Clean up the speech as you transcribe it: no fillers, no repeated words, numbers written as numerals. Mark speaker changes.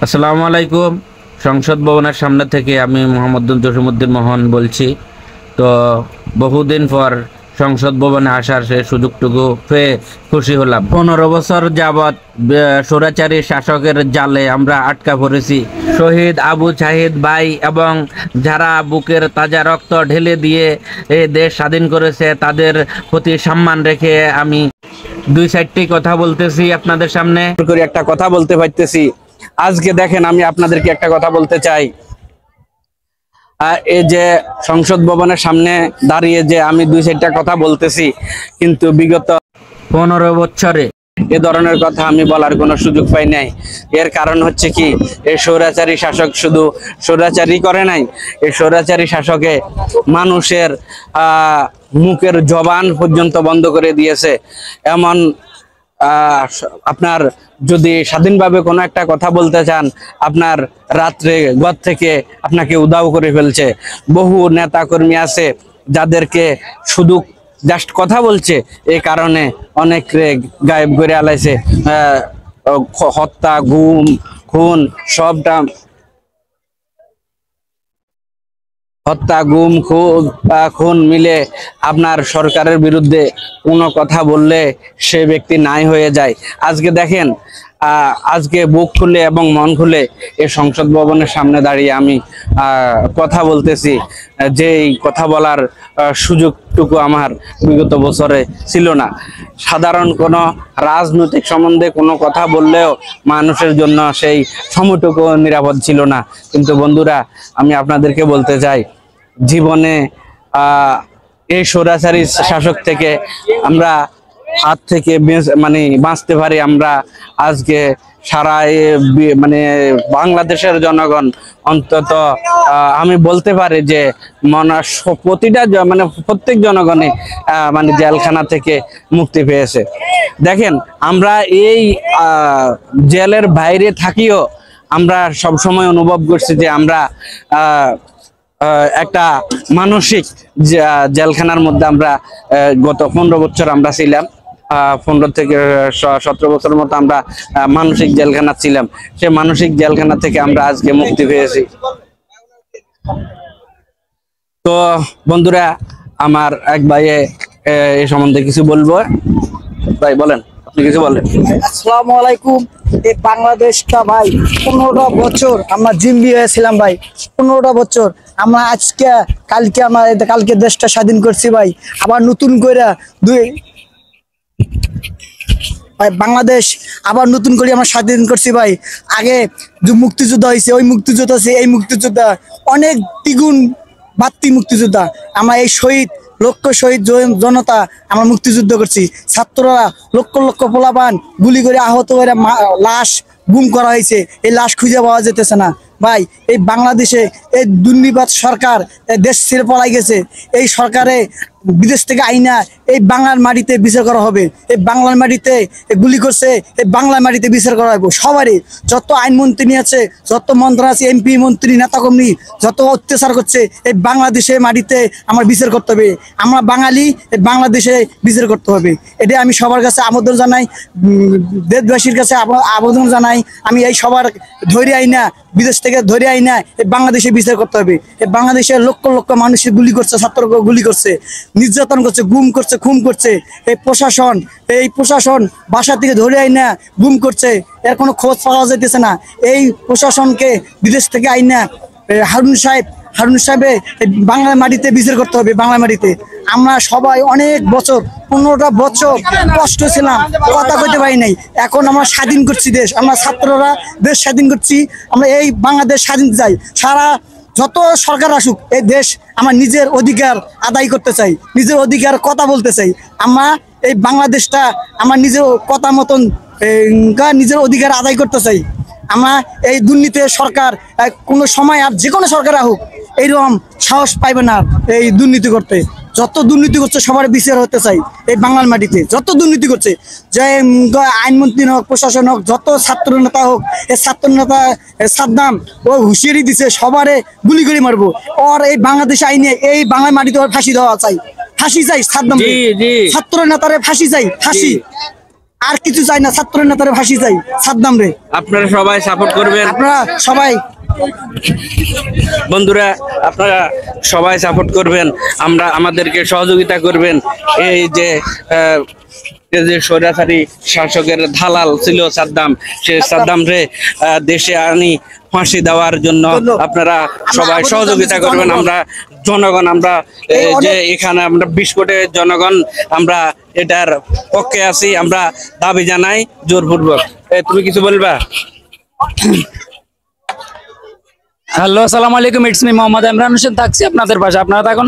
Speaker 1: আসসালামু আলাইকুম। সংসদ ভবনের সামনে থেকে আমি মোহাম্মদ জসিমউদ্দিন মোহন বলছি। তো বহুদিন পর সংসদ ভবনে আসার সে সুযোগটুকু পেয়ে খুশি হলাম। 15 বছর যাবৎ স্বৈরাচারী শাসকের জালে আমরা আটকা পড়েছি। শহীদ আবু সাঈদ ভাই এবং যারা বুকের তাজা রক্ত ঢেলে দিয়ে এই দেশ স্বাধীন করেছে তাদের প্রতি সম্মান রেখে আমি 2-4টি কথা বলতেছি আপনাদের সামনে।
Speaker 2: একটা কথা বলতে পারতেছি। আজকে দেখেন, আমি আপনাদেরকে একটা কথা বলতে চাই। এই যে সংসদ ভবনের সামনে দাঁড়িয়ে যে আমি 2-4টা কথা বলতেছি, কিন্তু বিগত
Speaker 1: 15 বছরে
Speaker 2: এ ধরনের কথা আমি বলার কোনো সুযোগ পাই নাই। এর কারণ হচ্ছে কি, এই স্বৈরাচারী শাসক শুধু স্বৈরাচারী করে নাই, এই স্বৈরাচারী শাসকে মানুষের মুখের জবান পর্যন্ত বন্ধ করে দিয়েছে। এমন আপনার যদি স্বাধীনভাবে কোনো একটা কথা বলতে চান, আপনার রাত্রে ঘর থেকে আপনাকে উধাও করে ফেলছে। বহু নেতা কর্মী আছে যাদেরকে শুধু জাস্ট কথা বলছে, এই কারণে অনেক গায়েব করে আলাইছে। হত্যা, গুম, খুন, সবটা হত্যা, গুম, খুন মিলে আপনার সরকারের বিরুদ্ধে কোনো কথা বললে সে ব্যক্তি নাই হয়ে যায়। আজকে দেখেন, আজকে বুক খুলে এবং মন খুলে এই সংসদ ভবনের সামনে দাঁড়িয়ে আমি কথা বলতেছি, যে কথা বলার সুযোগটুকু আমার বিগত বছরে ছিল না। সাধারণ কোনো রাজনৈতিক সম্বন্ধে কোনো কথা বললেও মানুষের জন্য সেই সময়টুকু নিরাপদ ছিল না। কিন্তু বন্ধুরা, আমি আপনাদেরকে বলতে চাই, জীবনে এই স্বৈরাচারী শাসক থেকে আমরা হাত থেকে বাঁচতে পারি। আমরা আজকে সারা বাংলাদেশের জনগণ অন্তত আমি বলতে পারি যে প্রতিটা প্রত্যেক জনগণই জেলখানা থেকে মুক্তি পেয়েছে। দেখেন, আমরা এই জেলের বাইরে থাকিও আমরা সবসময় অনুভব করছি যে আমরা একটা মানসিক জেলখানার মধ্যে আমরা গত 15 বছর আমরা ছিলাম। 15 থেকে 17 বছরের মতো আমরা মানসিক জেলখানা ছিলাম। সে মানসিক জেলখানা থেকে আমরা আজকে মুক্তি পেয়েছি। তো বন্ধুরা, আমার এক ভাইয়ে এই সম্বন্ধে কিছু বলবো। ভাই বলেন, আপনি কিছু বলেন।
Speaker 3: আসসালামু আলাইকুম। এই বাংলাদেশটা ভাই 15টা বছর আমরা জিম্মি হয়েছিলাম ভাই। 15টা বছর আমরা কালকে দেশটা স্বাধীন করছি ভাই। আবার নতুন করে বাংলাদেশ আবার নতুন করে আমরা স্বাধীন করছি ভাই। আগে যে মুক্তিযুদ্ধ হয়েছে, ওই মুক্তিযুদ্ধ আছে, এই মুক্তিযুদ্ধ অনেক দ্বিগুণ বাড়তি মুক্তিযোদ্ধা। আমরা এই শহীদ জনতা আমরা মুক্তিযুদ্ধ করছি। ছাত্ররা লক্ষ লক্ষ পোলাপান গুলি করে আহত করে লাশ গুম করা হয়েছে, এই লাশ খুঁজে পাওয়া যেতেছে না ভাই। এই বাংলাদেশে এই দুর্নীতিবাদ সরকার দেশ ছেড়ে পলাই গেছে। এই সরকারে বিদেশ থেকে আইনা এই বাংলার মাটিতে বিচার করা হবে। এই বাংলার মাটিতে গুলি করছে, এই বাংলার মাটিতে বিচার করা হবে সবারই। যত আইনমন্ত্রী আছে, যত মন্ত্রী আছে, এমপি, মন্ত্রী, নেতাকর্মী যত অত্যাচার করছে, এই বাংলাদেশের মাটিতে আমার বিচার করতে হবে। আমরা বাঙালি, এই বাংলাদেশে বিচার করতে হবে। এটা আমি সবার কাছে আবেদন জানাই, দেশবাসীর কাছে আবেদন জানাই। আমি এই সবার ধরে আইনা, বিদেশ থেকে ধরে আইনা এই বাংলাদেশে বিচার করতে হবে। এই বাংলাদেশের লক্ষ লক্ষ মানুষের গুলি করছে, ছাত্রকে গুলি করছে, নির্যাতন করছে, গুম করছে, খুন করছে। এই প্রশাসন বাসা থেকে ধরে আইনা গুম করছে, এর কোনো খোঁজ পাওয়া যাইতেছে না। এই প্রশাসনকে বিদেশ থেকে আইনা হারুন সাহেব বাংলার মাটিতে বিচার করতে হবে। বাংলা মাটিতে আমরা সবাই অনেক বছর, 15টা বছর কষ্ট ছিলাম, কথা কইতে পারি নাই। এখন আমরা স্বাধীন করছি দেশ, আমরা ছাত্ররা দেশ স্বাধীন করছি। আমরা এই বাংলাদেশ স্বাধীন চাই। সারা যত সরকার আসুক, এই দেশ আমার নিজের অধিকার আদায় করতে চাই, নিজের অধিকার কথা বলতে চাই। আমরা এই বাংলাদেশটা আমার নিজের কথা মতন নিজের অধিকার আদায় করতে চাই। আমরা এই দুর্নীতি সরকার কোনো সময় আর যে কোনো সরকার হোক এইরকম সাহস পাইবে না এই দুর্নীতি করতে। যত দুর্নীতি করছে সবার বিচার হতে চাই। এই বাংলার মাটিতে যত দুর্নীতি করছে, যে আইনমন্ত্রী হোক, প্রশাসন হোক, যত ছাত্র নেতা হোক, এই ছাত্র নেতা সাদ্দাম ও হুঁশিয়ারি দিছে সবারে গুলি করে মারবো। ওর এই বাংলাদেশ আইনে এই বাংলার মাটিতে ওর ফাঁসি দেওয়া চাই, ফাঁসি চাই। সাদ্দাম ছাত্র নেতারে ফাঁসি চাই, ফাঁসি। আর কিছু চাই না, ছাত্র নেতারে ফাঁসি চাই সাদ্দাম রে।
Speaker 2: আপনারা সবাই সাপোর্ট করবেন,
Speaker 3: আপনারা সবাই
Speaker 2: বন্ধুরা আপনারা সবাই সাপোর্ট করবেন, আমাদেরকে সহযোগিতা করবেন। এই যে এই যে স্বৈরাচারী শাসকের দালাল ছিল সাদ্দাম, সে সাদ্দাম রে দেশে আনি ফাঁসি দেওয়ার জন্য আপনারা সবাই সহযোগিতা করবেন। আমরা জনগণ, আমরা এই যে এখানে আমরা 20 কোটি জনগণ আমরা এটার পক্ষে আছি, আমরা দাবি জানাই জোরপূর্বক। তুমি কিছু বলবা?
Speaker 4: হ্যালো, আসসালামু আলাইকুম, ইটস মি মোহাম্মদ ইমরান হোসেন, থাকছি আপনাদের পাশে। আপনারা থাকুন।